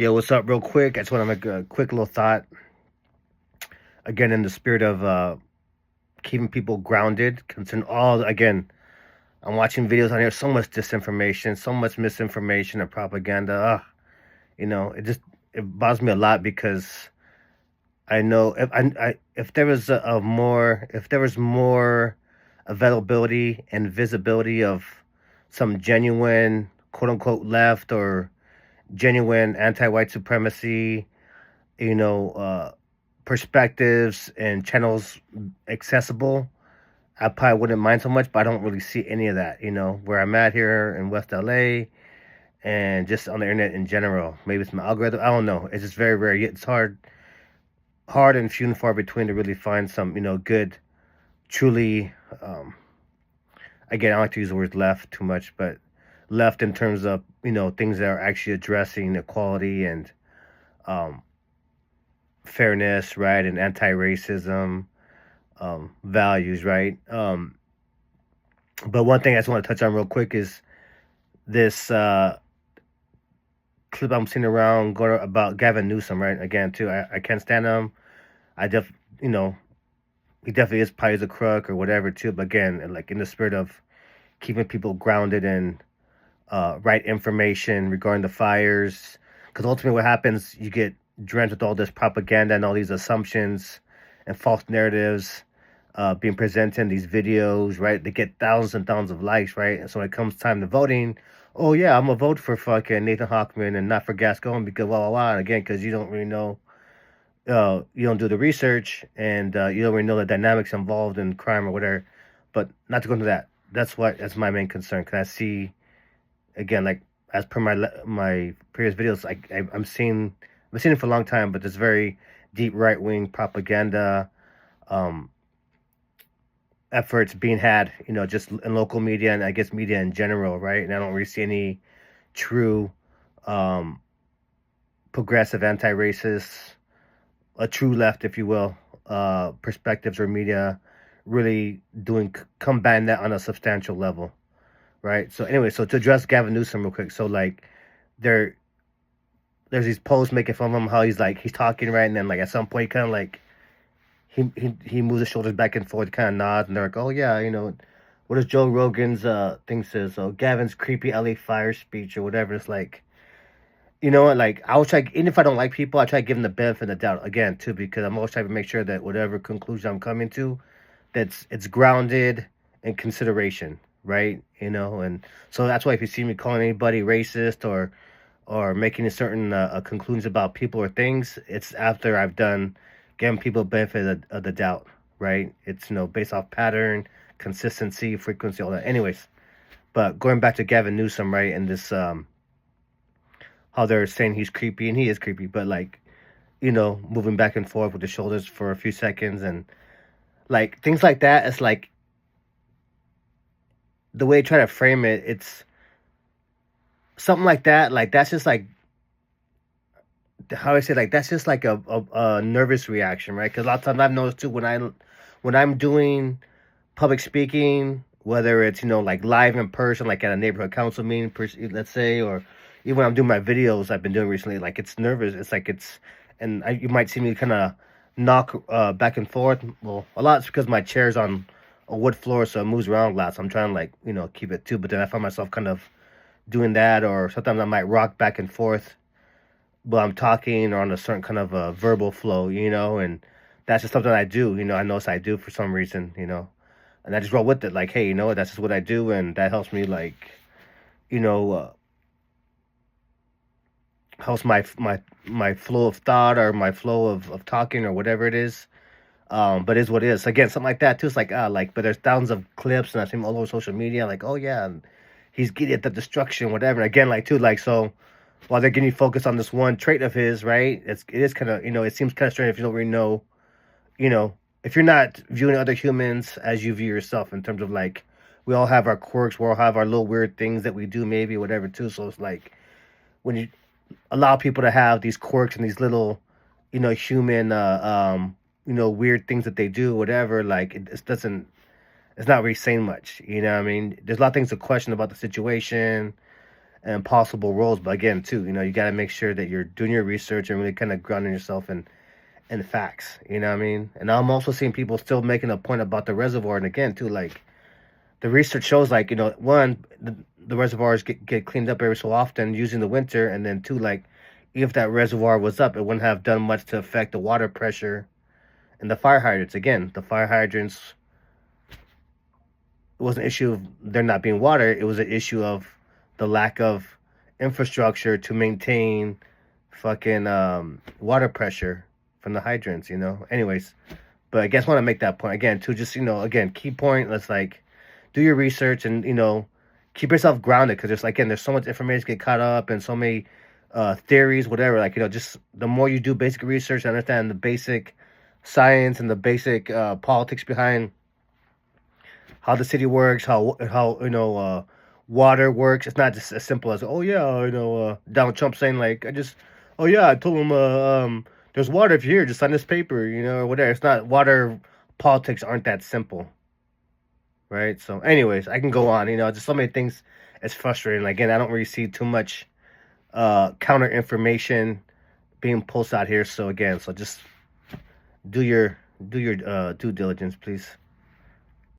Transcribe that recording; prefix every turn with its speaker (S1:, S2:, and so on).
S1: Yo, what's up, real quick? I just want to make a quick little thought. Again, in the spirit of keeping people grounded, considering again, I'm watching videos on here, so much disinformation, so much misinformation and propaganda. It bothers me a lot because I know if there was if there was more availability and visibility of some genuine quote unquote left or genuine anti-white supremacy, you know, perspectives and channels accessible, I probably wouldn't mind so much, but I don't really see any of that, where I'm at here in West LA and just on the internet in general. Maybe it's my algorithm. I don't know. It's just very rare. It's hard and few and far between to really find some, good, truly, again, I don't like to use the word left too much, but left in terms of, things that are actually addressing equality and, fairness, right, and anti-racism values, right. But one thing I just want to touch on real quick is this clip I'm seeing around going about Gavin Newsom, right? Again, too, I can't stand him. I you know, he definitely is probably a crook or whatever, too. But again, like in the spirit of keeping people grounded in right information regarding the fires, because ultimately what happens, you get drenched with all this propaganda and all these assumptions and false narratives being presented in these videos, right? They get thousands and thousands of likes, right? And so when it comes time to voting, oh yeah, I'm gonna vote for fucking Nathan Hochman and not for Gascon because blah blah blah. And again, because you don't really know, you don't do the research and you don't really know the dynamics involved in crime or whatever. But not to go into that. That's my main concern. Because I see, again, like as per my previous videos, I'm seeing I've seen it for a long time, but there's very deep right wing propaganda efforts being had, just in local media and I guess media in general, right? And I don't really see any true progressive anti-racist, a true left, if you will, perspectives or media really combating that on a substantial level, right? So anyway, so to address Gavin Newsom real quick, so like there's these posts making fun of him, how he's talking, right, and then like at some point kind of like he moves his shoulders back and forth, kind of nods, and they're like, oh yeah, what does Joe Rogan's thing says? So Gavin's creepy LA fire speech or whatever. It's like, you know what, like I always try, even if I don't like people, I try to give them the benefit of the doubt again too, because I'm always trying to make sure that whatever conclusion I'm coming to, it's grounded in consideration, right? And so that's why if you see me calling anybody racist or making a certain conclusions about people or things, it's after I've done giving people benefit of the doubt, right? It's based off pattern, consistency, frequency, all that. Anyways, but going back to Gavin Newsom, right, and this how they're saying he's creepy, and he is creepy, but like, moving back and forth with the shoulders for a few seconds and like things like that. It's like the way I try to frame it, it's something like that. Like that's just like how I say, like that's just like a nervous reaction, right? Because a lot of times I've noticed too when I'm doing public speaking, whether it's like live in person, like at a neighborhood council meeting, let's say, or even when I'm doing my videos I've been doing recently, like it's nervous. It's like you might see me kind of knock back and forth. Well, a lot it's because my chair's on a wood floor, so it moves around a lot. So I'm trying to keep it too. But then I find myself kind of doing that, or sometimes I might rock back and forth while I'm talking or on a certain kind of a verbal flow, and that's just something I do. I notice I do for some reason, and I just roll with it. Like, hey, that's just what I do, and that helps me, like, helps my flow of thought or my flow of talking or whatever it is. But it is what it is. Again, something like that too. It's like but there's thousands of clips and I see them all over social media. Like, oh yeah, and he's getting at the destruction, whatever. And again, like too, like so. While they're getting focused on this one trait of his, right? It is kind of, it seems kind of strange if you don't really know, if you're not viewing other humans as you view yourself in terms of like, we all have our quirks, we all have our little weird things that we do, maybe whatever too. So it's like when you allow people to have these quirks and these little, human, weird things that they do, whatever, like it doesn't, it's not really saying much, you know what I mean? There's a lot of things to question about the situation. and possible roles. But again, too, you got to make sure that you're doing your research and really kind of grounding yourself in facts. You know what I mean? And I'm also seeing people still making a point about the reservoir. And again, too, like the research shows, like one, the reservoirs get cleaned up every so often using the winter, and then two, like if that reservoir was up, it wouldn't have done much to affect the water pressure and the fire hydrants. Again, the fire hydrants, it was an issue of there not being water. It was an issue of the lack of infrastructure to maintain fucking water pressure from the hydrants. Anyways, but I guess I want to make that point again too. Just again, key point. Let's like do your research and keep yourself grounded, because there's so much information get caught up and so many theories, whatever. Like just the more you do basic research, understand the basic science and the basic politics behind how the city works, how water works. It's not just as simple as, oh yeah, Donald Trump saying like, oh yeah, I told him there's water if you're here, just sign this paper, or whatever. It's not, water politics aren't that simple, right? So anyways, I can go on. Just so many things. It's frustrating. Again, I don't really see too much counter information being posted out here. So again, so just do your due diligence, please.